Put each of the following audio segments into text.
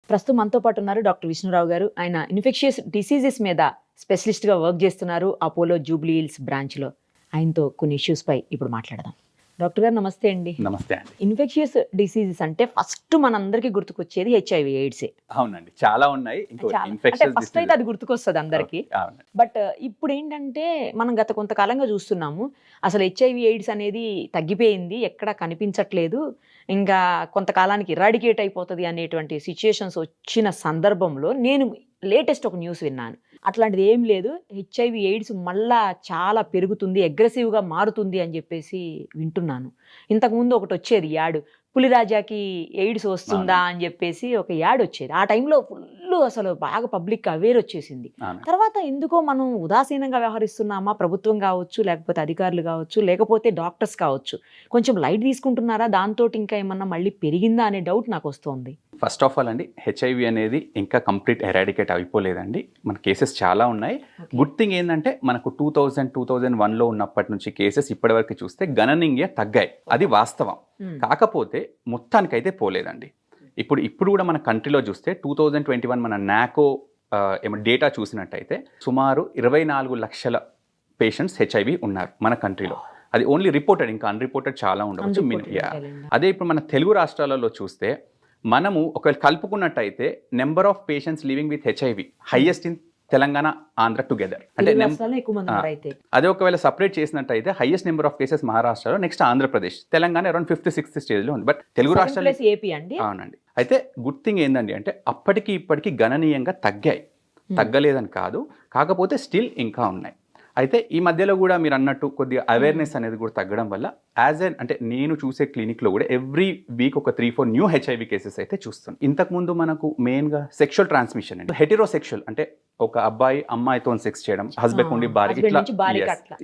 ప్రస్తుతం మనతో పాటు ఉన్నారు డాక్టర్ విష్ణురావు గారు. ఆయన ఇన్ఫెక్షియస్ డిసీజెస్ మీద స్పెషలిస్ట్‌గా వర్క్ చేస్తున్నారు అపోలో జూబ్లీ హిల్స్ బ్రాంచ్‌లో. ఆయనతో కొన్ని ఇష్యూస్ పై ఇప్పుడు మాట్లాడదాం. డాక్టర్ గారు నమస్తే అండి. నమస్తే అండి. ఇన్ఫెక్షియస్ డిసీజెస్ అంటే ఫస్ట్ మనందరికీ గుర్తుకొచ్చేది హెచ్ఐవి ఎయిడ్సే. అవునండి, చాలా ఉన్నాయి. అంటే ఫస్ట్ అయితే అది గుర్తుకొస్తుంది అందరికి. బట్ ఇప్పుడు ఏంటంటే మనం గత కొంతకాలంగా చూస్తున్నాము, అసలు హెచ్ఐవి ఎయిడ్స్ అనేది తగ్గిపోయింది, ఎక్కడ కనిపించట్లేదు, ఇంకా కొంతకాలానికి ఇరాడికేట్ అయిపోతుంది అనేటువంటి సిచ్యుయేషన్స్ వచ్చిన సందర్భంలో నేను లేటెస్ట్ ఒక న్యూస్ విన్నాను. అట్లాంటిది ఏం లేదు, హెచ్ఐవి ఎయిడ్స్ మళ్ళా చాలా పెరుగుతుంది, అగ్రెసివ్గా మారుతుంది అని చెప్పేసి వింటున్నాను. ఇంతకుముందు ఒకటి వచ్చేది యాడ్, పులిరాజాకి ఎయిడ్స్ వస్తుందా అని చెప్పేసి ఒక యాడ్ వచ్చేది. ఆ టైంలో ఫుల్ అసలు బాగా పబ్లిక్ అవేర్ వచ్చేసింది. తర్వాత ఎందుకో మనం ఉదాసీనంగా వ్యవహరిస్తున్నామా, ప్రభుత్వం కావచ్చు, లేకపోతే అధికారులు కావచ్చు, లేకపోతే డాక్టర్స్ కావచ్చు, కొంచెం లైట్ తీసుకుంటున్నారా, దాంతో ఇంకా ఏమన్నా మళ్ళీ పెరిగిందా అనే డౌట్ నాకు వస్తుంది. ఫస్ట్ ఆఫ్ ఆల్ అండి, హెచ్ఐవి అనేది ఇంకా కంప్లీట్ ఎరాడికేట్ అయిపోలేదండి. మన కేసెస్ చాలా ఉన్నాయి. గుడ్ థింగ్ ఏంటంటే మనకు 2001లో ఉన్నప్పటి నుంచి కేసెస్ ఇప్పటి వరకు చూస్తే గణనీయంగా తగ్గాయి, అది వాస్తవం. కాకపోతే మొత్తానికైతే పోలేదండి. ఇప్పుడు కూడా మన కంట్రీలో చూస్తే 2021 మన నాకో డేటా చూసినట్టయితే సుమారు 24 లక్షల పేషెంట్స్ హెచ్ఐవి ఉన్నారు మన కంట్రీలో. అది ఓన్లీ రిపోర్టెడ్, ఇంకా అన్రిపోర్టెడ్ చాలా ఉండవచ్చు. అదే ఇప్పుడు మన తెలుగు రాష్ట్రాలలో చూస్తే మనము ఒకవేళ కలుపుకున్నట్టయితే number of patients living with HIV highest in Telangana, Andhra together. అంటే అదే ఒకవేళ సపరేట్ చేసినట్టయితే హైయెస్ట్ నెంబర్ ఆఫ్ కేసెస్ మహారాష్ట్రలో, next Andhra Pradesh, Telangana around 5th 6th స్టేజ్లో ఉంది. బట్ తెలుగు రాష్ట్రాలు అవునండి. అయితే గుడ్ థింగ్ ఏంటండి అంటే అప్పటికి ఇప్పటికి గణనీయంగా తగ్గాయి, తగ్గలేదని కాదు, కాకపోతే స్టిల్ ఇంకా ఉన్నాయి. అయితే ఈ మధ్యలో కూడా మీరు అన్నట్టు కొద్దిగా అవేర్నెస్ అనేది కూడా తగ్గడం వల్ల అంటే నేను చూసే క్లినిక్లో కూడా ఎవ్రీ వీక్ ఒక 3-4 న్యూ హెచ్ఐవి కేసెస్ అయితే చూస్తాను. ఇంతకుముందు మనకు మెయిన్గా సెక్షువల్ ట్రాన్స్మిషన్ అండి, హెటెరోసెక్షువల్ అంటే ఒక అబ్బాయి అమ్మాయితో సెక్స్ చేయడం, హస్బెండ్ ఉండి భార్య,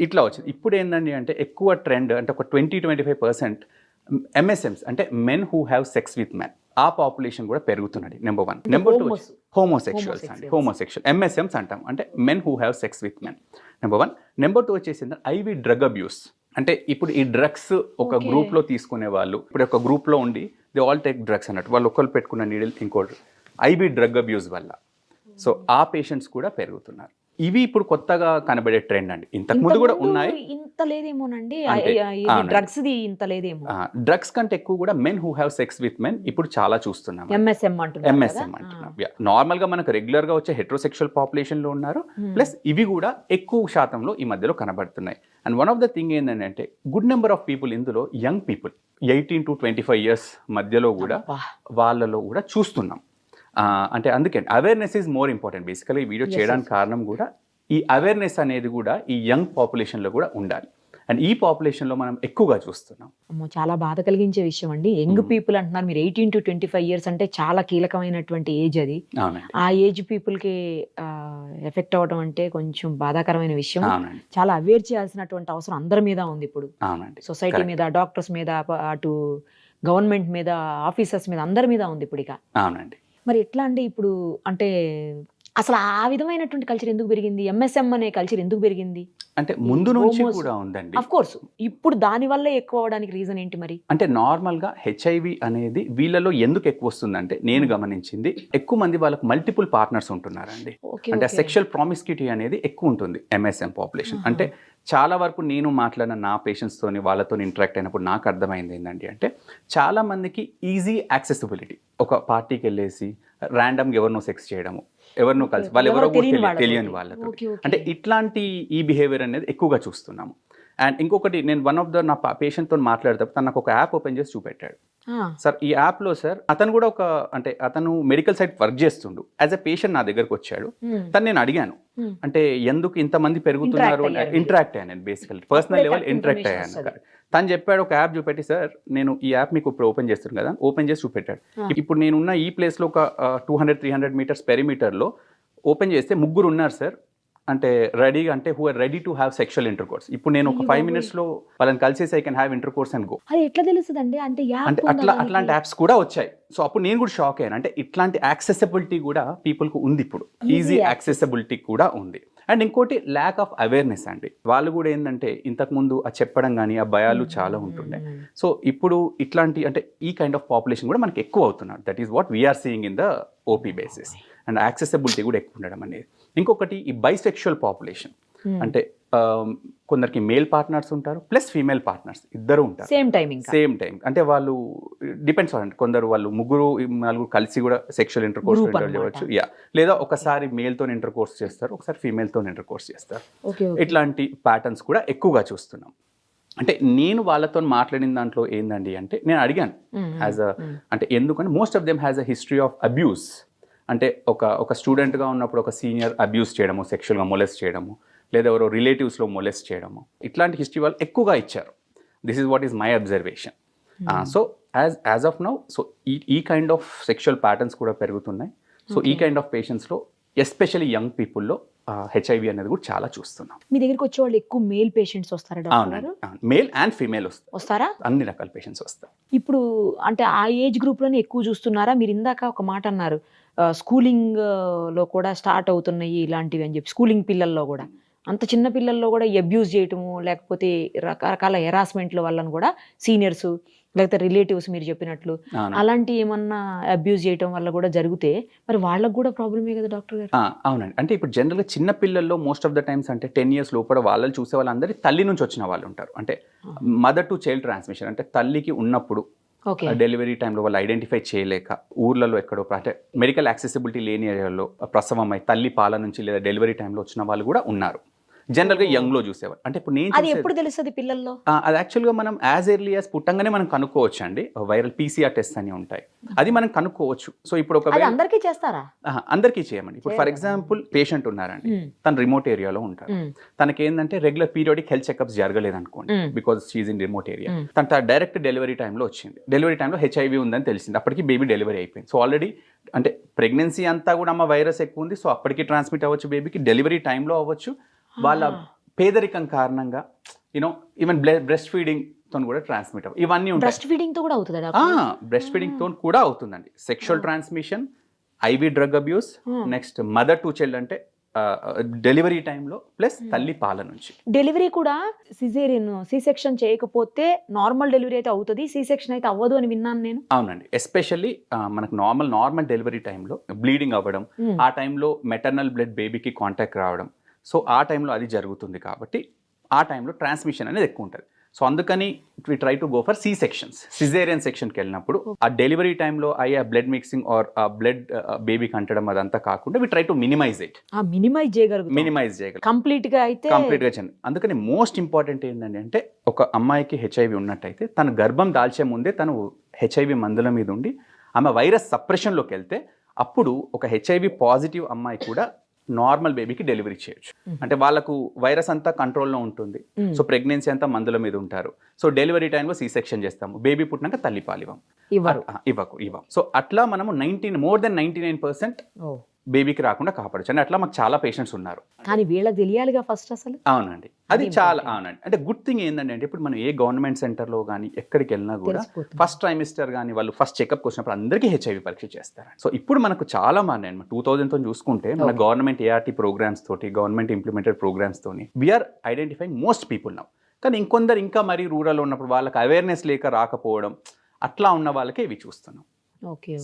ఇట్లా వచ్చింది. ఇప్పుడు ఏంటండి అంటే ఎక్కువ ట్రెండ్ అంటే ఒక 20-25% MSMs అంటే men who have sex with men, ఆ పాపులేషన్ కూడా పెరుగుతున్నది. నెంబర్ 1. నెంబర్ 2 హోమోసెక్షువల్స్ అండి, హోమోసెక్షువల్ MSMs అంటాం, అంటే men who have sex with men, number 1. Number 2 వచ్చేసింది ఐవి డ్రగ్ అబ్యూస్. అంటే ఇప్పుడు ఈ డ్రగ్స్ ఒక గ్రూప్లో తీసుకునే వాళ్ళు, ఇప్పుడు ఒక గ్రూప్లో ఉండి దే ఆల్ టేక్ డ్రగ్స్ అన్నట్టు, వాళ్ళు ఒకళ్ళు పెట్టుకున్న నీడిల్ ఇంకోటి, ఐవి డ్రగ్ అబ్యూస్ వల్ల. సో ఆ పేషెంట్స్ కూడా పెరుగుతున్నారు. ఇవి ఇప్పుడు కొత్తగా కనబడే ట్రెండ్ అండి. ఇంతకు ముందు కూడా ఉన్నాయి, ఇంత లేదేమోనండి, డ్రగ్స్ ది ఇంత లేదేమో. డ్రగ్స్ కంటే ఎక్కువ కూడా men who have sex with men ఇప్పుడు చాలా చూస్తున్నాం. MSM అంటున్నాం. నార్మల్ గా మనకు రెగ్యులర్ గా వచ్చే హెట్రోసెక్షువల్ పాపులేషన్ లో ఉన్నారు, ప్లస్ ఇవి కూడా ఎక్కువ శాతంలో ఈ మధ్యలో కనబడుతున్నాయి. And one of the thing ఏంటంటే గుడ్ నెంబర్ ఆఫ్ పీపుల్, ఇందులో యంగ్ పీపుల్ 18 to 25 years మధ్యలో కూడా వాళ్ళలో కూడా చూస్తున్నాం. అంటే అందుకే awareness is more important. Basically ఈ వీడియో చేయడానికి కారణం కూడా ఈ అవేర్నెస్ అనేది కూడా ఈ యంగ్ పాపులేషన్లో కూడా ఉండాలి. అండ్ ఈ పాపులేషన్లో మనం ఎక్కువగా చూస్తున్నాం. చాలా బాధ కలిగించే విషయం అండి. యంగ్ పీపుల్ అంటున్నారు మీరు, 18 to 25 years అంటే చాలా కీలకమైనటువంటి ఏజ్ అది. ఆ ఏజ్ పీపుల్కి ఎఫెక్ట్ అవ్వడం అంటే కొంచెం బాధాకరమైన విషయం. చాలా అవేర్ చేయాల్సినటువంటి అవసరం అందరి మీద ఉంది ఇప్పుడు. సొసైటీ మీద, డాక్టర్స్ మీద, అటు గవర్నమెంట్ మీద, ఆఫీసర్స్ మీద, అందరి మీద ఉంది ఇప్పుడు. ఇక అవునండి. మరి ఎట్లా అండి ఇప్పుడు, అంటే అసలు ఆ విధమైనటువంటి కల్చర్ ఎందుకు పెరిగింది, MSM అనే కల్చర్ ఎందుకు పెరిగింది? అంటే ముందు నుంచి కూడా ఉందండి. ఆఫ్ కోర్స్ ఇప్పుడు దాని వల్ల ఎక్కువ అవడానికి రీజన్ ఏంటి మరి? అంటే నార్మల్ గా హెచ్ఐవి అనేది వీళ్ళలో ఎందుకు ఎక్కువ వస్తుందంటే నేను గమనించింది, ఎక్కువ మంది వాళ్ళకు మల్టిపుల్ పార్ట్నర్స్ ఉంటున్నారండి. అంటే సెక్షువల్ ప్రామిస్క్యూటీ అనేది ఎక్కువ ఉంటుంది MSM పాపులేషన్. అంటే చాలా వరకు నేను మాట్లాడిన నా పేషెంట్స్తోని వాళ్ళతో ఇంటరాక్ట్ అయినప్పుడు నాకు అర్థమైంది ఏంటంటే అంటే చాలా మందికి ఈజీ యాక్సెసిబిలిటీ, ఒక పార్టీకి వెళ్ళేసి ర్యాండమ్గా ఎవరినో సెక్స్ చేయడము, ఎవరినో కలిసి వాళ్ళు ఎవరో తెలియని వాళ్ళతో, అంటే ఇట్లాంటి ఈ బిహేవియర్ అనేది ఎక్కువగా చూస్తున్నాము. అండ్ ఇంకొకటి, నేను వన్ ఆఫ్ ద నా పేషెంట్తో మాట్లాడేటప్పుడు తను నాకు ఒక యాప్ ఓపెన్ చేసి చూపెట్టాడు. సార్ ఈ యాప్లో సార్ అతను కూడా అంటే అతను మెడికల్ సైట్ వర్క్ చేస్తుండు, యాజ్ ఎ పేషెంట్ నా దగ్గరకు వచ్చాడు. తను నేను అడిగాను అంటే ఎందుకు ఇంతమంది పెరుగుతున్నారు, ఇంటరాక్ట్ అయ్యాను, నేను బేసికల్ పర్సనల్ లెవెల్ ఇంటరాక్ట్ అయ్యాను. తను చెప్పాడు, ఒక యాప్ చూపెట్టి, సార్ నేను ఈ యాప్ మీకు ఇప్పుడు ఓపెన్ చేస్తున్నాను కదా, ఓపెన్ చేసి చూపెట్టాడు. ఇప్పుడు నేనున్న ఈ ప్లేస్లో ఒక 200-300 meters పెరిమీటర్లో ఓపెన్ చేస్తే 3 ఉన్నారు సార్, అంటే రెడీగా, అంటే who are ready to have sexual intercourse. ఇప్పుడు నేను ఒక 5 minutes వాళ్ళని కలిసేసి I can have intercourse and go. అది ఎట్లా తెలుస్తుందండి? అంటే అట్లాంటి యాప్స్ కూడా వచ్చాయి. సో అప్పుడు నేను కూడా షాక్ అయ్యాను. అంటే ఇట్లాంటి యాక్సెసిబిలిటీ కూడా పీపుల్కు ఉంది, ఇప్పుడు ఈజీ యాక్సెసిబిలిటీ కూడా ఉంది. అండ్ ఇంకోటి ల్యాక్ ఆఫ్ అవేర్నెస్ అండి. వాళ్ళు కూడా ఏంటంటే ఇంతకుముందు ఆ చెప్పడం కానీ ఆ భయాలు చాలా ఉంటుండే. సో ఇప్పుడు ఇట్లాంటి అంటే ఈ కైండ్ ఆఫ్ పాపులేషన్ కూడా మనకి ఎక్కువ అవుతున్నారు. That is what we are seeing in the OP basis and accessibility కూడా ఎక్కువ ఉండడం అనేది. ఇంకొకటి ఈ బైసెక్షువల్ పాపులేషన్ అంటే కొందరికి మేల్ పార్ట్నర్స్ ఉంటారు ప్లస్ ఫీమేల్ పార్ట్నర్స్ ఇద్దరు ఉంటారు సేమ్ టైం. అంటే వాళ్ళు డిపెండ్స్ అంటే కొందరు వాళ్ళు ముగ్గురు నలుగురు కలిసి కూడా సెక్షువల్ ఇంటర్ కోర్స్ చేయవచ్చు, లేదా ఒకసారి మేల్తో ఇంటర్ కోర్స్ చేస్తారు, ఒకసారి ఫీమేల్తో ఇంటర్ కోర్స్ చేస్తారు. ఇట్లాంటి ప్యాటర్న్స్ కూడా ఎక్కువగా చూస్తున్నాం. అంటే నేను వాళ్ళతో మాట్లాడిన దాంట్లో ఏందండి అంటే నేను అడిగాను అంటే ఎందుకంటే most of them has a history of abuse. అంటే ఒక స్టూడెంట్గా ఉన్నప్పుడు ఒక సీనియర్ అబ్యూస్ చేయడము, సెక్షువల్గా మొలెస్ట్ చేయడము, లేదా ఎవరో రిలేటివ్స్లో మొలెస్ట్ చేయడము, ఇట్లాంటి హిస్టరీ వాళ్ళు ఎక్కువగా ఇచ్చారు. This is what is my observation. So as of now so ఈ కైండ్ ఆఫ్ సెక్షువల్ ప్యాటర్న్స్ కూడా పెరుగుతున్నాయి. సో ఈ కైండ్ ఆఫ్ పేషెంట్స్లో ఎస్పెషల్లీ యంగ్ పీపుల్లో హెచ్ఐవి అనేది కూడా చాలా చూస్తున్నాం. మీ దగ్గరికి వచ్చే వాళ్ళు ఎక్కువ మేల్ పేషెంట్స్ వస్తారా? అవునండి, మేల్ అండ్ ఫీమేల్ వస్తారా? అన్ని రకాల పేషెంట్స్ వస్తారు. ఇప్పుడు అంటే ఆ ఏజ్ గ్రూప్లోనే ఎక్కువ చూస్తున్నారా? మీరు ఇందాక ఒక మాట అన్నారు, స్కూలింగ్ లో కూడా స్టార్ట్ అవుతున్నాయి ఇలాంటివి అని చెప్పి. స్కూలింగ్ పిల్లల్లో కూడా, అంత చిన్న పిల్లల్లో కూడా అబ్యూస్ చేయటము, లేకపోతే రకరకాల హెరాస్మెంట్ల వల్ల కూడా సీనియర్స్ లేకపోతే రిలేటివ్స్ మీరు చెప్పినట్లు అలాంటి ఏమన్నా అబ్యూస్ చేయటం వల్ల కూడా జరిగితే మరి వాళ్ళకు కూడా ప్రాబ్లమే కదా డాక్టర్ గారు? అవునండి. అంటే ఇప్పుడు జనరల్గా చిన్న పిల్లల్లో మోస్ట్ ఆఫ్ ద టైమ్స్ అంటే 10 years లోపల వాళ్ళు చూసే వాళ్ళందరి తల్లి నుంచి వచ్చిన వాళ్ళు ఉంటారు. అంటే మదర్ టు చైల్డ్ ట్రాన్స్మిషన్. అంటే తల్లికి ఉన్నప్పుడు డెలివరీ టైంలో వాళ్ళు ఐడెంటిఫై చేయలేక ఊర్లలో ఎక్కడో అంటే మెడికల్ యాక్సెసిబిలిటీ లేని ఏరియాలో ప్రసవం అయి తల్లి పాల నుంచి లేదా డెలివరీ టైంలో వచ్చిన వాళ్ళు కూడా ఉన్నారు. జనరల్గా యంగ్లో చూసేవాళ్ళు. అంటే ఇప్పుడు నేను ఎప్పుడు తెలుస్తుంది పిల్లల్లో? అది యాక్చువల్గా మనం యాజ్ ఎర్లీ యాజ్ పుట్టంగానే మనం కనుక్కోవచ్చు అండి. వైరల్ PCR టెస్ట్ అని ఉంటాయి, అది మనం కనుక్కోవచ్చు. సో ఇప్పుడు ఒక అందరికీ చేస్తారా? అందరికీ చేయమండి. ఇప్పుడు ఫర్ ఎగ్జాంపుల్ పేషెంట్ ఉన్నారండి, తను రిమోట్ ఏరియాలో ఉంటారు, తనకి ఏంటంటే రెగ్యులర్ పీరియాడిక్ హెల్త్ చెకప్స్ జరగలేదు అనుకోండి, because she's in remote area. తన డైరెక్ట్ డెలివరీ టైంలో వచ్చింది, డెలివరీ టైంలో హెచ్ఐవి ఉందని తెలిసింది, అప్పటికి బేబీ డెలివరీ అయిపోయింది. సో ఆల్రెడీ అంటే ప్రెగ్నెన్సీ అంతా కూడా అమ్మ వైరస్ ఎక్కువ ఉంది, సో అప్పటికి ట్రాన్స్మిట్ అవ్వచ్చు బేబీకి, డెలివరీ టైంలో అవ్వచ్చు. వాళ్ళ పేదరికం కారణంగా ఈవెన్ బ్రెస్ట్ ఫీడింగ్ తో కూడా ట్రాన్స్మిట్ అవ్వ ఇవన్నీ ఉంటాయి. బ్రెస్ట్ ఫీడింగ్ తో కూడా అవుతుందా? బ్రెస్ట్ ఫీడింగ్ తో కూడా అవుతుందండి. Sexual transmission, IV drug abuse, next mother to child అంటే డెలివరీ టైంలో ప్లస్ తల్లి పాల నుంచి. డెలివరీ కూడా సిజేరియన్ సి సెక్షన్ చేయకపోతే నార్మల్ డెలివరీ అయితే అవుతుంది, సి సెక్షన్ అయితే అవ్వదు అని విన్నాను నేను. అవునండి, ఎస్పెషల్లీ మనకు నార్మల్ డెలివరీ టైంలో బ్లీడింగ్ అవ్వడం, ఆ టైంలో మెటర్నల్ బ్లడ్ బేబీకి కాంటాక్ట్ రావడం, సో ఆ టైంలో అది జరుగుతుంది కాబట్టి ఆ టైంలో ట్రాన్స్మిషన్ అనేది ఎక్కువ ఉంటుంది. సో అందుకని we try to go for C sections. Caesarean సెక్షన్కి వెళ్ళినప్పుడు ఆ డెలివరీ టైంలో అయ్యే బ్లడ్ మిక్సింగ్ ఆర్ ఆ బ్లడ్ బేబీకి అంటడం అదంతా కాకుండా వి ట్రై టు మినిమైజ్ చేయగలం కంప్లీట్ గా చేయండి. అందుకని మోస్ట్ ఇంపార్టెంట్ ఏంటంటే అంటే ఒక అమ్మాయికి హెచ్ఐవి ఉన్నట్టయితే తను గర్భం దాల్చే ముందే తను హెచ్ఐవి మందుల మీద ఉండి ఆమె వైరస్ సప్రెషన్లోకి వెళ్తే అప్పుడు ఒక హెచ్ఐవి పాజిటివ్ అమ్మాయి కూడా నార్మల్ బేబీకి డెలివరీ చేయొచ్చు. అంటే వాళ్ళకు వైరస్ అంతా కంట్రోల్లో ఉంటుంది, సో ప్రెగ్నెన్సీ అంతా మందుల మీద ఉంటారు. సో డెలివరీ టైంలో సి సెక్షన్ చేస్తాము, బేబీ పుట్టినాక తల్లిపాలు ఇవ్వం. సో అట్లా మనము more than 99% బేబీకి రాకుండా కాపాడచ్చు. అంటే అట్లా మాకు చాలా పేషెంట్స్ ఉన్నారు. కానీ వీళ్ళకి తెలియాలిగా ఫస్ట్ అసలు. అవునండి, అది చాలా అవునండి. అంటే గుడ్ థింగ్ ఏంటంటే అంటే ఇప్పుడు మనం ఏ గవర్నమెంట్ సెంటర్లో కానీ ఎక్కడికి వెళ్ళినా కూడా ఫస్ట్ ట్రైమిస్టర్ కానీ వాళ్ళు ఫస్ట్ చెకప్కి వచ్చినప్పుడు అందరికీ హెచ్ఐవి పరీక్ష చేస్తారు. సో ఇప్పుడు మనకు చాలా మారినాయి. 2000తో చూసుకుంటే మన గవర్నమెంట్ ఏఆర్టీ ప్రోగ్రామ్స్ తోటి, గవర్నమెంట్ ఇంప్లిమెంటెడ్ ప్రోగ్రామ్స్ తోని we are identifying most people now. కానీ ఇంకొందరు ఇంకా మరీ రూరల్ ఉన్నప్పుడు వాళ్ళకి అవేర్నెస్ లేక రాకపోవడం, అట్లా ఉన్న వాళ్ళకే ఇవి చూస్తున్నాం.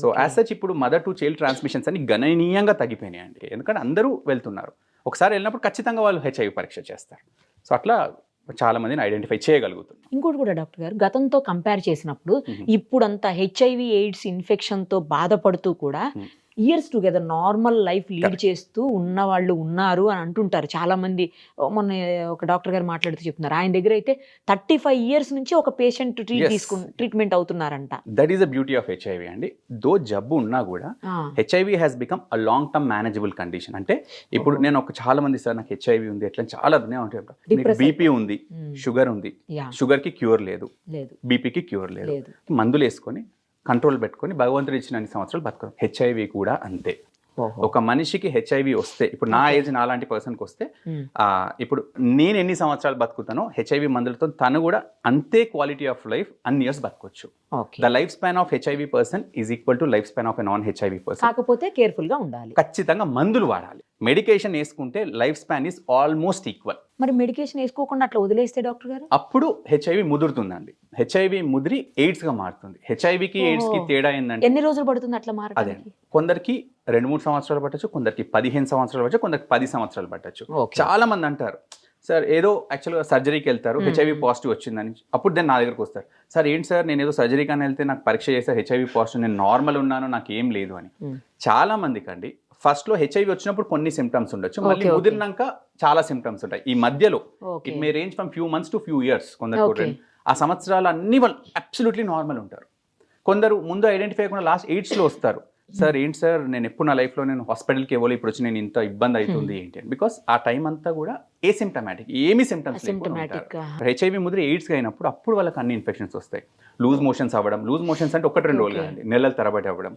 సో యాజ్ సచ్ ఇప్పుడు మదర్ టు చైల్డ్ ట్రాన్స్మిషన్స్ అని గణనీయంగా తగ్గిపోయినాయి అండి. ఎందుకంటే అందరూ వెళ్తున్నారు, ఒకసారి వెళ్ళినప్పుడు ఖచ్చితంగా వాళ్ళు హెచ్ఐవి పరీక్ష చేస్తారు. సో అట్లా చాలా మందిని ఐడెంటిఫై చేయగలుగుతున్నారు. ఇంకోటి కూడా డాక్టర్ గారు, గతంతో కంపేర్ చేసినప్పుడు ఇప్పుడంతా హెచ్ఐవి ఎయిడ్స్ ఇన్ఫెక్షన్తో బాధపడుతూ కూడా years together normal life lead చేస్తూ ఉన్న వాళ్ళు ఉన్నారు అని అంటుంటారు చాలా మంది. మొన్న ఒక డాక్టర్ గారు మాట్లాడుతూ చెప్తున్నారు, ఆయన దగ్గర అయితే 35 years నుంచి ఒక పేషెంట్ ట్రీట్మెంట్ అవుతున్నారంట. That is the beauty of HIV అండి. దో జబ్బు ఉన్నా కూడా HIV has become a long term manageable condition. అంటే ఇప్పుడు నేను చాలా మంది సార్ నాకు హెచ్ఐవి ఉంది ఎట్లా చాలా బీపీ ఉంది, షుగర్ ఉంది, షుగర్ కి క్యూర్ లేదు, బీపీకి క్యూర్ లేదు, మందులు వేసుకొని కంట్రోల్ పెట్టుకొని భగవంతుడు ఇచ్చిన అన్ని సంవత్సరాలు బతకడం. హెచ్ఐవి కూడా అంతే. ఒక మనిషికి హెచ్ఐవి వస్తే, ఇప్పుడు నా ఏజ్ నాలాంటి పర్సన్కి వస్తే ఇప్పుడు నేను ఎన్ని సంవత్సరాలు బతుకుతానో హెచ్ఐవి మందులతో తను కూడా అంతే క్వాలిటీ ఆఫ్ లైఫ్ అన్ని ఇయర్స్ బతకొచ్చు. The life span of HIV person is equal to life span of a non HIV person. కాకపోతే కేర్ఫుల్ గా ఉండాలి, ఖచ్చితంగా మందులు వాడాలి. మెడికేషన్ వేసుకుంటే life span is almost equal. మరి మెడికేషన్ వేసుకోకుండా అట్లా వదిలేస్తే డాక్టర్ గారు? అప్పుడు హెచ్ఐవి ముదురుతుందండి. హెచ్ఐవి ముదిరి ఎయిడ్స్ గా మారుతుంది. హెచ్ఐవికి ఎయిడ్స్ కి తేడా ఏంటంటే ఎన్ని రోజులు పడుతుంది అట్లా అదే మారడానికి? కొందరికి 2-3 సంవత్సరాలు పట్టచ్చు, కొందరికి 15 సంవత్సరాలు పట్టచ్చు, కొందరికి 10 సంవత్సరాలు పట్టచ్చు. చాలా మంది అంటారు సార్ ఏదో యాక్చువల్గా సర్జరీకి వెళ్తారు, హెచ్ఐవి పాజిటివ్ వచ్చిందని. అప్పుడు దాన్ని నా దగ్గరకు వస్తారు, సార్ ఏంటి సార్ నేను ఏదో సర్జరీకి అని వెళ్తే నాకు పరీక్ష చేస్తారు హెచ్ఐవి పాజిటివ్, నేను నార్మల్ ఉన్నాను, నాకు ఏం లేదు అని. చాలా మందికి అండి ఫస్ట్ లో హెచ్ఐవి వచ్చినప్పుడు కొన్ని సిమ్టమ్స్ ఉండొచ్చు, మళ్ళీ ముదిరినాక చాలా సిమ్టమ్స్ ఉంటాయి. ఈ మధ్యలో it may range from few months to few years. కొందరు ఆ సంవత్సరాలు అన్ని వాళ్ళు అబ్సల్యూట్లీ నార్మల్ ఉంటారు. కొందరు ముందు ఐడెంటిఫై అయ్యకుండా లాస్ట్ 8s లో వస్తారు, సార్ ఏంటి సార్ నేను ఎప్పుడు నా లైఫ్లో నేను హాస్పిటల్కి ఇవ్వాలి, ఇప్పుడు వచ్చి నేను ఇంత ఇబ్బంది అవుతుంది ఏంటి అని. బికాస్ ఆ టైం అంతా కూడా ఏసిమ్టమాటిక్, ఏమీ సిమ్టమ్స్ హెచ్ఐవి ముదిరి ఎయిడ్స్గా అయినప్పుడు అప్పుడు వాళ్ళకి అన్ని ఇన్ఫెక్షన్స్ వస్తాయి. లూజ్ మోషన్స్ అవ్వడం, లూజ్ మోషన్స్ అంటే 1-2 రోజులు కాదండి, నెలల తరబడి అవ్వడం,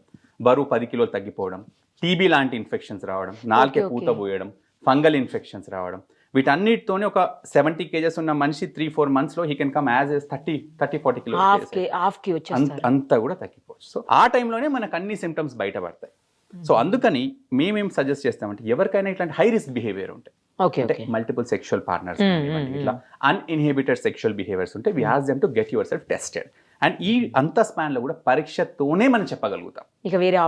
బరువు 10 కిలోలు తగ్గిపోవడం, టీబీ లాంటి ఇన్ఫెక్షన్స్ రావడం, నాలుకే పూత పోయడం, ఫంగల్ ఇన్ఫెక్షన్స్ రావడం, వీటన్నిటితోనే ఒక 70 kgs ఉన్న మనిషి 3-4 months లో he can come as 30-40 kilos అంతా కూడా తగ్గిపోవచ్చు. సో ఆ టైంలోనే మనకు అన్ని సిమ్టమ్స్ బయటపడతాయి. సో అందుకని మేమేం సజెస్ట్ చేస్తామంటే ఎవరికైనా ఇట్లాంటి హై రిస్క్ బిహేవియర్ ఉంటాయి, అంటే మల్టిపుల్ సెక్షువల్ పార్ట్నర్స్, ఇట్లా అన్ఇన్హిబిటెడ్ సెక్షువల్ బిహేవియర్స్ ఉంటే we ask them to get yourself tested. And ఈ అంత స్పాన్ లో కూడా పరీక్షతోనే మనం చెప్పగలుగుతాం, ఇంకా వేరే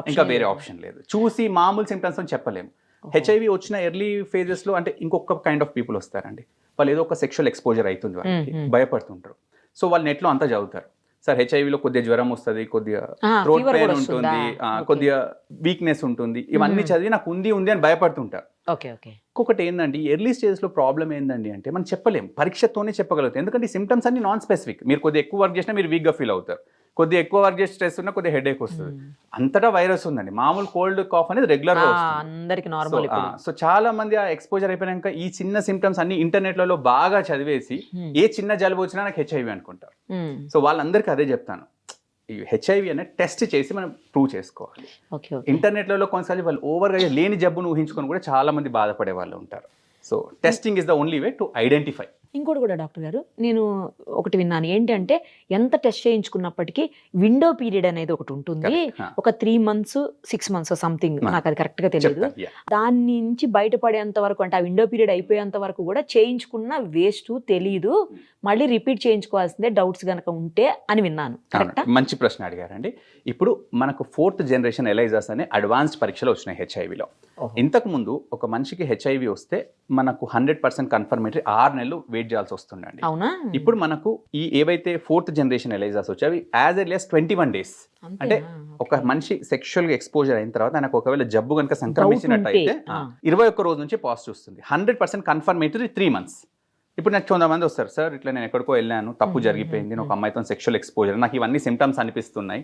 ఆప్షన్ లేదు. చూసి మామూలు సిమ్టమ్స్ అని చెప్పలేము. హెచ్ఐవి వచ్చిన ఎర్లీ ఫేజెస్ లో అంటే ఇంకొక కైండ్ ఆఫ్ పీపుల్ వస్తారండి, వాళ్ళు ఏదో ఒక సెక్షువల్ ఎక్స్పోజర్ అవుతుంది వాళ్ళకి, భయపడుతుంటారు. సో వాళ్ళు నెట్లో అంతా చదువుతారు, సార్ హెచ్ఐవిలో కొద్దిగా జ్వరం వస్తుంది, కొద్దిగా థ్రోట్ పెయిన్ ఉంటుంది, కొద్దిగా వీక్నెస్ ఉంటుంది, ఇవన్నీ చదివి నాకు ఉంది అని భయపడుతుంటారు. ఇంకొకటి ఏంటంటే ఎర్లీ స్టేజ్ లో ప్రాబ్లం ఏంటండి అంటే మనం చెప్పలేం, పరీక్షతోనే చెప్పగలుగుతాం. ఎందుకంటే ఈ సిమ్టమ్స్ అన్ని నాన్ స్పెసిఫిక్. మీరు కొద్దిగా ఎక్కువ వర్క్ చేసినా మీరు వీక్ గా ఫీల్ అవుతారు, కొద్దిగా ఎక్కువ వర్క్ చేసి స్ట్రెస్ ఉన్నా కొద్దిగా హెడేక్ వస్తుంది. అంతటా వైరస్ ఉందండి, మామూలు కోల్డ్ కాఫ్ అనేది రెగ్యులర్ గా వస్తుంది. సో చాలా మంది ఆ ఎక్స్పోజర్ అయిపోయాక ఈ చిన్న సిమ్టమ్స్ అన్ని ఇంటర్నెట్లలో బాగా చదివేసి ఏ చిన్న జలుబు వచ్చినా నాకు హెచ్ఐవి అనుకుంటారు. సో వాళ్ళందరికీ అదే చెప్తాను, ఈ హెచ్ఐవి అనేది టెస్ట్ చేసి మనం ప్రూవ్ చేసుకోవాలి. ఇంటర్నెట్లలో కొన్నిసార్లు వాళ్ళు ఓవర్గా లేని జబ్బును ఊహించుకొని కూడా చాలా మంది బాధపడే వాళ్ళు ఉంటారు. So testing is the only way to identify. ఇంకోటి కూడా డాక్టర్ గారు నేను ఒకటి విన్నాను, ఏంటంటే ఎంత టెస్ట్ చేయించుకున్నప్పటికీ విండో పీరియడ్ అనేది ఒకటి ఉంటుంది, ఒక 3 months 6 months సంథింగ్, నాకు అది కరెక్ట్ గా తెలియదు. దాని నుంచి బయటపడేంత వరకు అంటే ఆ విండో పీరియడ్ అయిపోయేంత వరకు కూడా చేయించుకున్న వేస్ట్ తెలియదు, మళ్ళీ రిపీట్ చేయించుకోవాల్సిందే డౌట్స్ గనక ఉంటే అని విన్నాను. మంచి ప్రశ్న అడిగారండి. ఇప్పుడు మనకు 4th జనరేషన్ ఎలైజాస్ అనే అడ్వాన్స్డ్ పరీక్షలు వచ్చినాయి హెచ్ఐవిలో. ఇంతకు ముందు ఒక మనిషికి హెచ్ఐవి వస్తే మనకు 100% కన్ఫర్మేటరీ 6 నెలలు వెయిట్ చేయాల్సి వస్తుందండి. ఇప్పుడు మనకు ఈ ఏవైతే 4th జనరేషన్ ఎలైజాస్ వచ్చాయి యాజ్ ఎర్లీ యాజ్ 21 days. అంటే ఒక మనిషి సెక్షువల్ గా ఎక్స్పోజర్ అయిన తర్వాత నాకు ఒకవేళ జబ్బు కనుక సంక్రమించినట్టయితే 21 రోజు నుంచి పాజిటివ్ వస్తుంది. 100% కన్ఫర్మేటరీ 3 months. ఇప్పుడు నాకు 100 మంది వస్తారు, సార్ ఇట్లా నేను ఎక్కడికో వెళ్ళాను, తప్పు జరిగిపోయింది, నేను ఒక అమ్మాయితో సెక్షువల్ ఎక్స్పోజర్, నాకు ఇవన్నీ సిమ్టమ్స్ అనిపిస్తున్నాయి,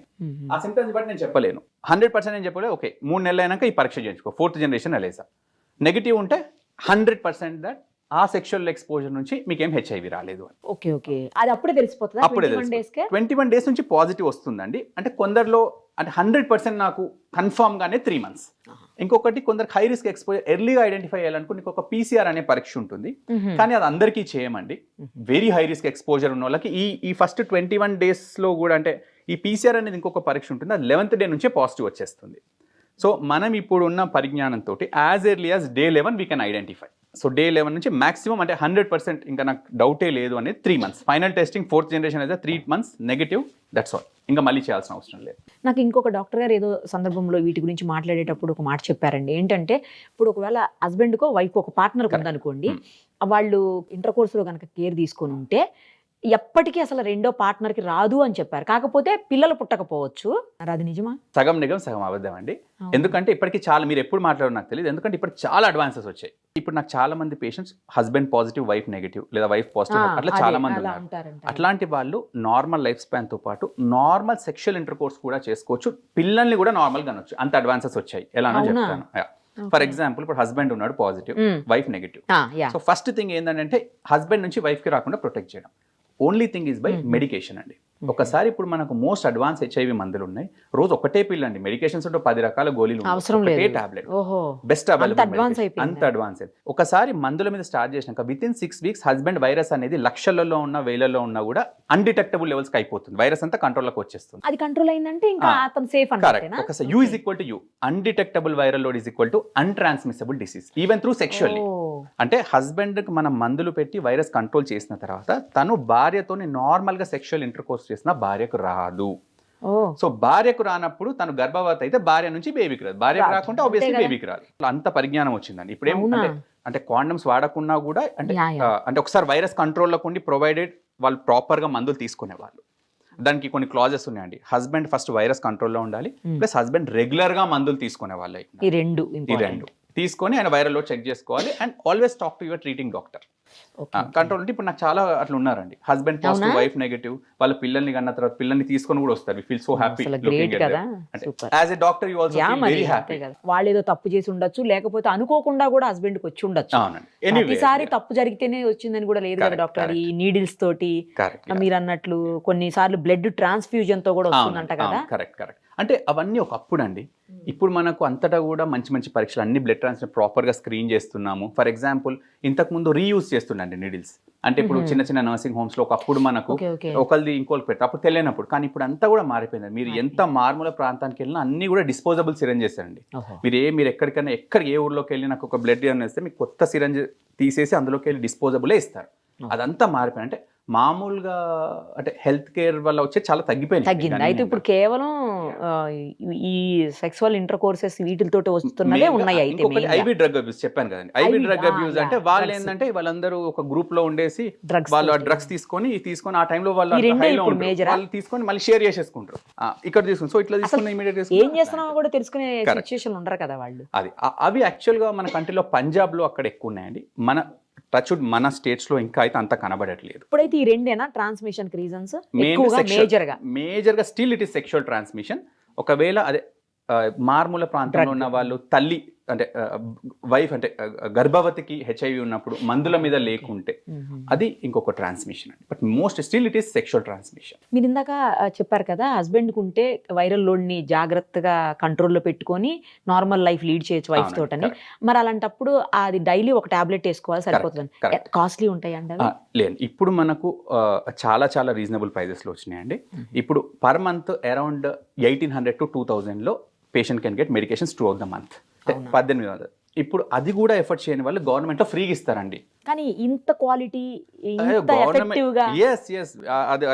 ఆ సిమ్టమ్స్ బట్టి నేను చెప్పలేను, 100% నేను చెప్పలేదు. ఓకే 3 నెలలు అయినాక ఈ పరీక్ష చేయించుకో, 4th జనరేషన్ ఎలైజా నెగిటివ్ ఉంటే 100% దట్ ఆ సెక్షువల్ ఎక్స్పోజర్ నుంచి మీకేం హెచ్ఐవి రాలేదు అని. అది అప్పుడే తెలిసిపోతుంది. అప్పుడే 21 days నుంచి పాజిటివ్ వస్తుందండి. అంటే కొందరిలో అంటే 100% నాకు కన్ఫర్మ్ గానే 3 months. ఇంకొకటి కొందరికి హై రిస్క్ ఎక్స్పోజర్ ఎర్లీగా ఐడెంటిఫై చేయాలనుకుని ఇంకొక PCR అనే పరీక్ష ఉంటుంది, కానీ అది అందరికీ చేయమండి. వెరీ హై రిస్క్ ఎక్స్పోజర్ ఉన్న వాళ్ళకి ఈ ఫస్ట్ 21 days లో కూడా అంటే ఈ PCR అనేది ఇంకొక పరీక్ష ఉంటుంది, అది 11th day నుంచే పాజిటివ్ వచ్చేస్తుంది. సో మనం ఇప్పుడు ఉన్న పరిజ్ఞానంతో as early as day 11 we can identify. So day 11 నుంచి మాక్సిమం అంటే 100% ఇంకా నాకు డౌటే లేదు అనేది 3 months. Final testing 4th generation అయితే 3 months నెగిటివ్, దట్స్ ఆల్. ఇంకా మళ్ళీ చేయాల్సిన అవసరం లేదు. నాకు ఇంకొక డాక్టర్ గారు ఏదో సందర్భంలో వీటి గురించి మాట్లాడేటప్పుడు ఒక మాట చెప్పారండి, ఏంటంటే ఇప్పుడు ఒకవేళ హస్బెండ్కో వైఫ్ ఒక పార్ట్నర్ ఉందనుకోండి, వాళ్ళు ఇంటర్ కోర్సులో కనుక కేర్ తీసుకొని ఉంటే ఎప్పటికీ అసలు రెండో పార్ట్నర్కి రాదు అని చెప్పారు. కాకపోతే పిల్లలు పుట్టకపోవచ్చు, అది నిజమా? సగం నిజం సగం అబద్ధం అండి. ఎందుకంటే ఇప్పటికీ చాలా, మీరు ఎప్పుడు మాట్లాడారు నాకు తెలియదు, ఎందుకంటే ఇప్పుడు చాలా అడ్వాన్సెస్ వచ్చాయి. ఇప్పుడు నాకు చాలా మంది patients husband positive wife negative లేదా వైఫ్ పాజిటివ్ అట్లా చాలా మంది ఉన్నారు. అట్లాంటి వాళ్ళు నార్మల్ లైఫ్ స్పాన్ తో పాటు నార్మల్ సెక్షువల్ ఇంటర్ కోర్స్ కూడా చేసుకోవచ్చు, పిల్లల్ని కూడా నార్మల్ గా అనొచ్చు, అంత అడ్వాన్సెస్ వచ్చాయి. ఎలానో చెప్తాను. ఫర్ ఎగ్జాంపుల్ ఇప్పుడు హస్బెండ్ ఉన్నాడు positive, wife negative. So first thing ఏంటంటే హస్బెండ్ నుంచి వైఫ్ కి రాకుండా ప్రొటెక్ట్ చేయడం. Only thing is by medication అండి. ఒకసారి ఇప్పుడు మనకు మోస్ట్ అడ్వాన్స్ హెచ్ఐవి మందులు ఉన్నాయి, రోజు ఒకటే పిల్ అండి, మెడికేషన్స్ ఉంటే 10 రకాల గోళీలు, అవసరం ఒకటే లేదు. టాబ్లెట్, ఓహో, బెస్ట్ అంత అవైలబుల్, అడ్వాన్స్ అయిపోయింది. అంత అడ్వాన్స్ అయింది. ఒకసారి మందుల మీద స్టార్ట్ చేసినాక with in 6 weeks husband virus అనేది లక్షలలో ఉన్న వేలలో ఉన్నా కూడా అన్డిటెక్టబుల్ లెవెల్స్ కి అయిపోతుంది, వైరస్ అంతా కంట్రోల్లోకి వచ్చేస్తుంది. అది కంట్రోల్ అయిందంటే ఇంకా అతను సేఫ్ కరెక్ట్. అంటే ఒకసారి U is equal to U, undetectable viral load is equal to untransmissible disease even through sexually. అంటే హస్బెండ్ కి మనం మందులు పెట్టి వైరస్ కంట్రోల్ చేసిన తర్వాత తను భార్యతోని నార్మల్ గా సెక్షువల్ ఇంటర్ కోర్స్ చేసిన భార్యకు రాదు. సో భార్యకు రానప్పుడు తను గర్భవతి అయితే భార్య నుంచి బేబీకి రాదు, భార్యకు రాకుంటే ఆబ్వియస్లీ బేబీకి రాదు. అంత పరిజ్ఞానం వచ్చిందండి ఇప్పుడు. అంటే కాండమ్స్ వాడకున్నా కూడా అంటే ఒకసారి వైరస్ కంట్రోల్లోకి ఉండి ప్రొవైడెడ్ వాళ్ళు ప్రాపర్ గా మందులు తీసుకునే వాళ్ళు. దానికి కొన్ని క్లాజెస్ ఉన్నాయండి. హస్బెండ్ ఫస్ట్ వైరస్ కంట్రోల్లో ఉండాలి, ప్లస్ హస్బెండ్ రెగ్యులర్ గా మందులు తీసుకునే వాళ్ళు. ఈ రెండు తీసుకొని ఆయన వైరల్ లోడ్ చెక్ చేసుకోవాలి and always talk to your treating doctor. Control అంటే ఇప్పుడు నాకు చాలా అట్లా ఉన్నారండి, హస్బెండ్ పాజిటివ్ వైఫ్ నెగటివ్, వాళ్ళ పిల్లల్ని కన్న తర్వాత పిల్లల్ని తీసుకొని కూడా వస్తారు. We feel so happy as a doctor, you also feel very happy. వాళ్ళు ఏదో తప్పు చేసి ఉండొచ్చు, లేకపోతే అనుకోకుండా కూడా హస్బెండ్ కి వచ్చి ఉండొచ్చు. ప్రతిసారి తప్పు జరిగితేనే వచ్చిందని కూడా లేదు కదా డాక్టర్. ఈ నీడిల్స్ తోటి మీరు అన్నట్లు కొన్నిసార్లు బ్లడ్ ట్రాన్స్ఫ్యూజన్ తో కూడా వస్తుందంట కదా. కరెక్ట్. అంటే అవన్నీ ఒకప్పుడు అండి. ఇప్పుడు మనకు అంతటా కూడా మంచి మంచి పరీక్షలు, అన్ని బ్లడ్ ట్రాన్స్ఫర్ ప్రాపర్ గా స్క్రీన్ చేస్తున్నాము. ఫర్ ఎగ్జాంపుల్ ఇంతకు ముందు రీయూజ్ చేస్తుండండి నీడిల్స్. అంటే ఇప్పుడు చిన్న చిన్న నర్సింగ్ హోమ్స్ లో ఒకప్పుడు మనకు ఒకరిది ఇంకోటి పెట్టారు, అప్పుడు తెలియనప్పుడు. కానీ ఇప్పుడు అంతా కూడా మారిపోయింది. మీరు ఎంత మారుమూల ప్రాంతానికి వెళ్ళినా అన్ని కూడా డిస్పోజబుల్ సిరంజ్ చేస్తారండి. మీరు ఎక్కడికైనా ఏ ఊర్లోకి వెళ్ళి నాకు ఒక బ్లడ్ వేస్తే మీకు కొత్త సిరంజ్ తీసేసి అందులోకి వెళ్ళి డిస్పోజబులే ఇస్తారు. అదంతా మారిపోయింది. అంటే మామూలుగా అంటే హెల్త్ కేర్ వల్ల వచ్చే చాలా తగ్గిపోయింది. అయితే ఇప్పుడు కేవలం ఈ సెక్సువల్ ఇంటర్ కోర్సెస్ వీటితో వస్తున్నదే ఉన్నాయి. అయితే ఐవి డ్రగ్ అబ్యూస్ చెప్పాను కదండి. ఐవి డ్రగ్ అబ్యూస్ అంటే వాళ్ళు ఏంటంటే వాళ్ళందరూ ఒక గ్రూప్ లో ఉండేసి వాళ్ళు డ్రగ్స్ తీసుకొని ఆ టైంలో వాళ్ళు తీసుకొని మళ్ళీ షేర్ చేసేసుకుంటారు. ఇక్కడ తీసుకుని సో ఇట్లా తీసుకుని ఇమీడియట్ ఏం చేస్తున్నామో కూడా తెలుసుకునే సిచ్యుయేషన్ ఉండరు కదా వాళ్ళు. అవి యాక్చువల్ గా మన కంట్రీలో పంజాబ్ లో అక్కడ ఎక్కువ ఉన్నాయండి. మన స్టేట్స్ లో ఇంకా అయితే అంత కనబడట్లేదు. ఇప్పుడైతే ఈ రెండేనా ట్రాన్స్మిషన్ రీజన్స్? మేజర్ గా still it is sexual transmission. ఒకవేళ అదే మారుమూల ప్రాంతంలో ఉన్న వాళ్ళు తల్లి అంటే వైఫ్ అంటే గర్భవతికి హెచ్ఐవి ఉన్నప్పుడు మందుల మీద లేకుంటే అది ఇంకొక ట్రాన్స్మిషన్ అండి. But most still it is sexual transmission. మీరు ఇందాక చెప్పారు కదా హస్బెండ్ కుంటే వైరల్ లోడ్ ని జాగ్రత్తగా కంట్రోల్లో పెట్టుకొని నార్మల్ లైఫ్ లీడ్ చేయొచ్చు వైఫ్ తోటని. మరి అలాంటప్పుడు అది డైలీ ఒక టాబ్లెట్ వేసుకోవాలి సరిపోతుంది. కాస్ట్లీ ఉంటాయండి అవి? లేదు, ఇప్పుడు మనకు చాలా చాలా రీజనబుల్ ప్రైజెస్ లో వచ్చినాయండి. ఇప్పుడు పర్ మంత్ అరౌండ్ 1800 to 2000 లో patient can get medications through out the month. 1800. ఇప్పుడు అది కూడా ఎఫర్ట్ చేయని వాళ్ళు గవర్నమెంట్ లో ఫ్రీగా ఇస్తారండి. కానీ ఇంత క్వాలిటీ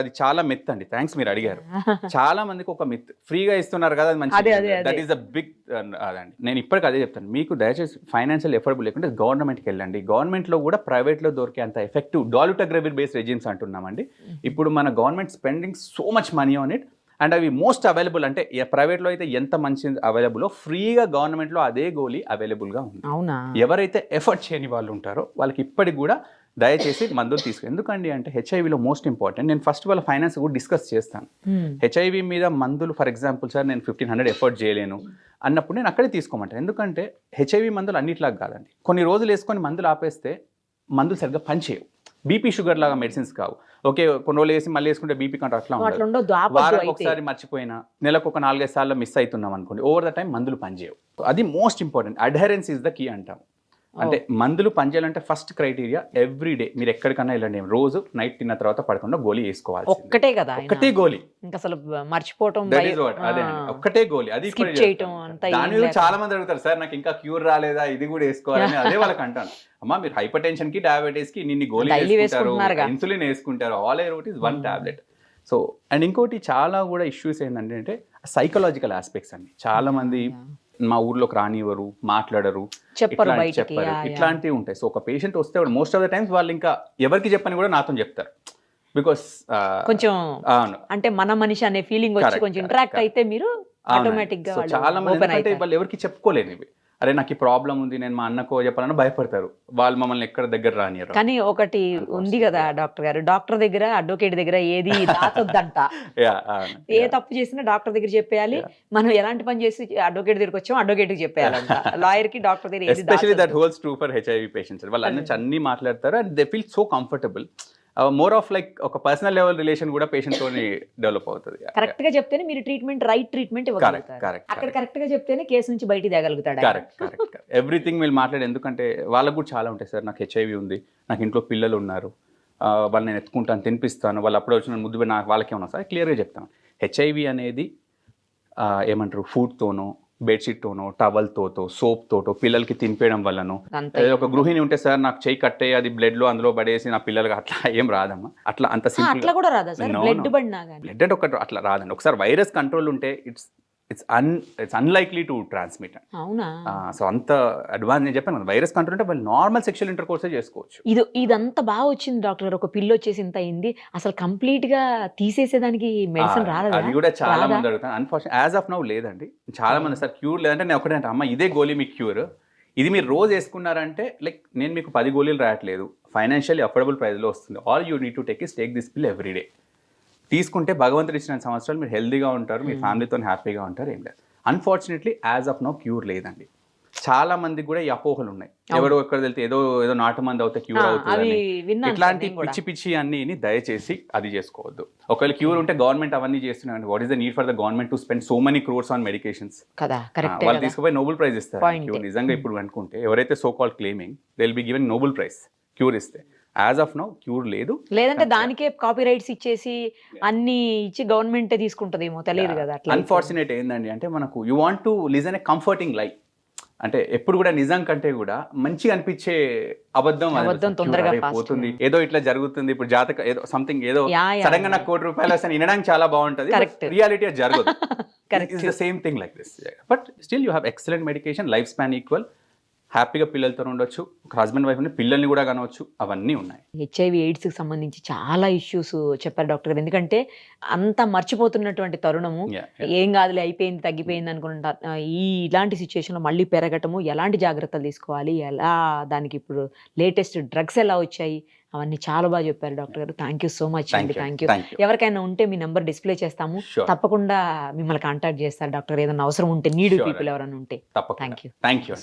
అది చాలా మిత్ అండి. థ్యాంక్స్ మీరు అడిగారు. చాలా మందికి ఒక మిత్, ఫ్రీగా ఇస్తున్నారు కదా అది మంచి, దట్ ఈస్ ద బిగ్ అదండి. నేను ఇప్పటికి అదే చెప్తాను, మీకు దయచేసి ఫైనాన్షియల్ ఎఫర్డబుల్ లేకుంటే గవర్నమెంట్కి వెళ్ళండి. గవర్నమెంట్ లో కూడా ప్రైవేట్ లో దొరికే అంత ఎఫెక్టివ్ డాలుటగ్రెవిర్ బేస్డ్ రెజిమ్స్ అంటున్నామండి. ఇప్పుడు మన government spending so much money on it and అవి మోస్ట్ అవైలబుల్. అంటే ప్రైవేట్లో అయితే ఎంత మంచి అవైలబుల్, ఫ్రీగా గవర్నమెంట్లో అదే గోళీ అవైలబుల్గా ఉంది. ఎవరైతే ఎఫర్ట్ చేయని వాళ్ళు ఉంటారో వాళ్ళకి ఇప్పటికి కూడా దయచేసి మందులు తీసుకుని. ఎందుకండి అంటే హెచ్ఐవిలో మోస్ట్ ఇంపార్టెంట్, నేను ఫస్ట్ వాళ్ళ ఫైనాన్స్ కూడా డిస్కస్ చేస్తాను. హెచ్ఐవి మీద మందులు ఫర్ ఎగ్జాంపుల్ సార్ నేను 1500 ఎఫర్ట్ చేయలేను అన్నప్పుడు నేను అక్కడే తీసుకోమంటాను. ఎందుకంటే హెచ్ఐవి మందులు అన్నిట్లాగా కాదండి. కొన్ని రోజులు వేసుకొని మందులు ఆపేస్తే మందులు సరిగ్గా పనిచేయవు. బీపీ షుగర్ లాగా మెడిసిన్స్ కావు. ఓకే కొన్ని రోజులు వేసి మళ్ళీ వేసుకుంటే బీపీ కంటే అట్లా ఉండదు. వారానికి ఒకసారి మర్చిపోయినా నెలకు ఒక 4-5 సార్లు మిస్ అవుతున్నాం అనుకోండి, ఓవర్ ద టైం మందులు పనిచేయవు. అది most important. Adherence is the key అంటాం. అంటే మందులు పనిచేయాలంటే ఫస్ట్ క్రైటీరియా ఎవ్రీ డే మీరు ఎక్కడికన్నా వెళ్ళండి, రోజు నైట్ తిన్న తర్వాత పడకుండా గోళీ వేసుకోవాలి. ఒక్కటే కదా, ఒకటే గోళీ. ఇంకా అసలు మర్చిపోవటం అదే ఒక్కటే గోళీ. అది దాని చాలా మంది అడుగుతారు, సార్ నాకు ఇంకా క్యూర్ రాలేదా, ఇది కూడా వేసుకోవాలని. అదే వాళ్ళకి అంటాను, అమ్మా మీరు హైపర్ టెన్షన్ కి డయాబెటీస్ కి నిన్ని గోళీ వేసుకుంటారు, ఇన్సులిన్ వేసుకుంటారు, all I wrote is 1 tablet. So and ఇంకోటి చాలా కూడా ఇష్యూస్ ఏంటంటే సైకలాజికల్ ఆస్పెక్ట్స్ అండి. చాలా మంది మా ఊర్లోకి రానివ్వరు, మాట్లాడరు, చెప్పరు, ఇట్లాంటివి ఉంటాయి. సో ఒక పేషెంట్ వస్తే మోస్ట్ ఆఫ్ ద టైమ్స్ వాళ్ళు ఇంకా ఎవరికి చెప్పని కూడా నాతో చెప్తారు. బికాస్ కొంచెం అంటే మన మనిషి అనే ఫీలింగ్ వచ్చి కొంచెం ఇంటరాక్ట్ అయితే మీరు ఆటోమేటిక్ గా చాలా మంది వాళ్ళు ఎవరికి చెప్పుకోలేని ఇవి. అరే నాకు ఈ ప్రాబ్లం ఉంది, నేను మా అన్నకో చెప్పాలని భయపడతారు. వాళ్ళు మమ్మల్ని ఎక్కడ దగ్గర రానియరు. కానీ ఒకటి ఉంది కదా డాక్టర్ గారు, డాక్టర్ దగ్గర అడ్వకేట్ దగ్గర ఏది దాచొద్దంట. ఏ తప్పు చేసినా డాక్టర్ దగ్గర చెప్పేయాలి. మనం ఎలాంటి పని చేసి అడ్వకేట్ దగ్గరికి వచ్చామో అడ్వకేట్ కి చెప్పేయాలంట. లాయర్ కి డాక్టర్ దగ్గర especially that holds true for HIV patients. వాళ్ళు అన్ని మాట్లాడతారు and they feel so comfortable. More of like ఒక పర్సనల్ లెవెల్ రిలేషన్ కూడా పేషెంట్ తోని డెవలప్ అవుతుంది. కరెక్ట్ గా చెప్తేనే మీరు ట్రీట్మెంట్ రైట్ ట్రీట్మెంట్ ఇవ్వగలుగుతారు. అక్కడ కరెక్ట్ గా చెప్తేనే కేసు నుంచి బయటికి తేగలుగుతాడు. కరెక్ట్ ఎవ్రీథింగ్ వీళ్ళు మాట్లాడే, ఎందుకంటే వాళ్ళకు కూడా చాలా ఉంటాయి సార్. నాకు హెచ్ఐవి ఉంది, నాకు ఇంట్లో పిల్లలు ఉన్నారు, వాళ్ళు నేను ఎత్తుకుంటాను, తినిపిస్తాను, వాళ్ళు అప్పుడే వచ్చిన ముద్దు నాకు వాళ్ళకే ఉన్నా సార్, క్లియర్గా చెప్తాను. హెచ్ఐవి అనేది ఏమంటారు, ఫుడ్తోనో, బెడ్షీట్తోనో, టవల్తోతో, సోప్తోటో పిల్లలకి తినిపేయడం వల్లనో, ఒక గృహిణి ఉంటే సార్ నాకు చెయ్యి కట్టే అది బ్లడ్ లో అందులో పడేసి నా పిల్లలకి అట్లా ఏం రాదమ్మా. అట్లా అంత సింపుల్ అట్లా కూడా రాదా సార్? బ్లడ్ పడినా బ్లడ్ అంటే ఒకటి అట్లా రాదండి. ఒకసారి వైరస్ కంట్రోల్ ఉంటే ఇట్స్ అన్లైక్లీ టు ట్రాన్స్మిట్. అవునా? సో అంత అడ్వాన్స్ నేను చెప్పాను, వైరస్ కంట్రోల్ అంటే వాళ్ళు నార్మల్ సెక్షువల్ ఇంటర్ కోర్సే చేసుకోవచ్చు. ఇదంతా బాగా వచ్చింది డాక్టర్, ఒక పిల్ల వచ్చేసి ఇంత అయింది, అసలు కంప్లీట్ గా తీసేసేదానికి మెడిసిన్ రాలేదు. అది కూడా చాలా మంది అడుగుతాను. అన్ఫార్చునేట్ యాజ్ ఆఫ్ నౌ లేదండి. చాలా మంది సార్ క్యూర్ లేదంటే నేను ఒకటే అంటే, అమ్మ ఇదే గోళీ మీకు క్యూర్, ఇది మీరు రోజు వేసుకున్నారంటే లైక్ నేను మీకు 10 గోళీలు రాయట్లేదు, ఫైనాన్షియల్లీ అఫోర్డబుల్ ప్రైస్లో వస్తుంది. All you need to take this పిల్ ఎవ్రీ డే. తీసుకుంటే భగవంతుడు ఇచ్చిన సంవత్సరాలు మీరు హెల్దీగా ఉంటారు, మీ ఫ్యామిలీతో హ్యాపీగా ఉంటారు. ఏం లేదు. Unfortunately as of now cure లేదండి. చాలా మందికి కూడా ఈ అపోహలు ఉన్నాయి, ఎవరో ఎక్కడ వెళ్తే ఏదో నాటు మంది అవుతే క్యూర్ అవుతుంది, ఇట్లాంటి పిచ్చి అన్ని దయచేసి అది చేసుకోవద్దు. ఒకవేళ క్యూర్ ఉంటే గవర్నమెంట్ అవన్నీ చేస్తున్నాయండి. What is the need for the government to spend so many crores on medications? వాళ్ళు తీసుకుపోయి నోబెల్ ప్రైజ్ ఇస్తారు క్యూర్. నిజంగా ఇప్పుడు అనుకుంటే ఎవరైతే so called claiming they will be given Nobel prize cure ఇస్తే. యాజ్ ఆఫ్ నౌ క్యూర్ లేదు. లేదంటే దానికే కాపీ రైట్స్ ఇచ్చేసి అన్ని ఇచ్చి గవర్నమెంటే తీసుకుంటదేమో, తెలియదు కదా. అన్ఫార్చునేట్ ఏంటండి అంటే, మనకు you want to listen A comforting life. అంటే ఎప్పుడు కూడా నిజం కంటే కూడా మంచిగా అనిపించే అబద్ధం తొందరగా పోతుంది. ఏదో ఇట్లా జరుగుతుంది ఇప్పుడు జాతక ఏదో సంథింగ్ ఏదో సడన్ గా నాకు ₹1,00,000 అని వినడానికి చాలా బాగుంటది, రియాలిటీ జరగదు. It's the same thing like this. But still you have excellent medication, life span equal, హ్యాపీగా పిల్లలతో ఉండొచ్చు, ఒక హస్బెండ్ వైఫ్ ని పిల్లల్ని కూడా కనవచ్చు, అవన్నీ ఉన్నాయి. హెచ్ఐవి ఎయిడ్స్కి సంబంధించి చాలా ఇష్యూస్ చెప్పారు డాక్టర్ గారు. ఎందుకంటే అంతా మర్చిపోతున్నటువంటి తరుణము, ఏం కాదులే అయిపోయింది తగ్గిపోయింది అనుకుంటా, ఇలాంటి సిచ్యువేషన్లో మళ్ళీ పెరగటము, ఎలాంటి జాగ్రత్తలు తీసుకోవాలి, ఎలా దానికి ఇప్పుడు లేటెస్ట్ డ్రగ్స్ ఎలా వచ్చాయి, అవన్నీ చాలా బాగా చెప్పారు డాక్టర్ గారు. థ్యాంక్ యూ సో మచ్ అండి. Thank you. ఎవరికైనా ఉంటే మీ నెంబర్ డిస్ప్లే చేస్తాము, తప్పకుండా మిమ్మల్ని కాంటాక్ట్ చేస్తారు డాక్టర్. ఏదైనా అవసరం ఉంటే, నీడ్ పీపుల్ ఎవరైనా ఉంటే. Thank you.